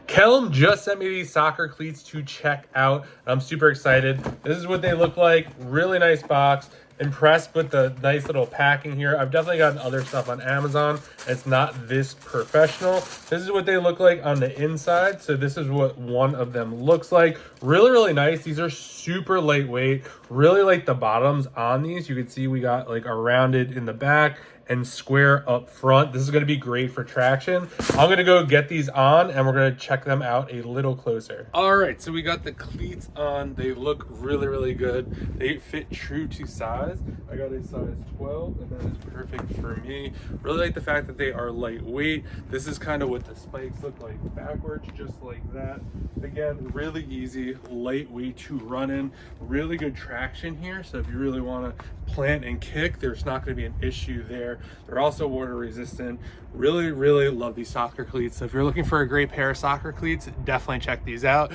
KELME just sent me these soccer cleats to check out. I'm super excited. This is what they look like. Really nice box. Impressed with the nice little packing here. I've definitely gotten other stuff on Amazon. It's not this professional. This is what they look like on the inside. So this is what one of them looks like. Really nice. These are super lightweight. Really like the bottoms on these. You can see we got like a rounded in the back and square up front. This is going to be great for traction. I'm going to go get these on and we're going to check them out a little closer. All right, so we got the cleats on. They look really good. They fit true to size. I got a size 12 and that is perfect for me. Really like the fact that they are lightweight. This is kind of what the spikes look like backwards, just like that. Again, really easy, lightweight to run in. Really good traction here. So if you really want to plant and kick, there's not going to be an issue there. They're also water resistant. Really love these soccer cleats. So if you're looking for a great pair of soccer cleats, definitely check these out.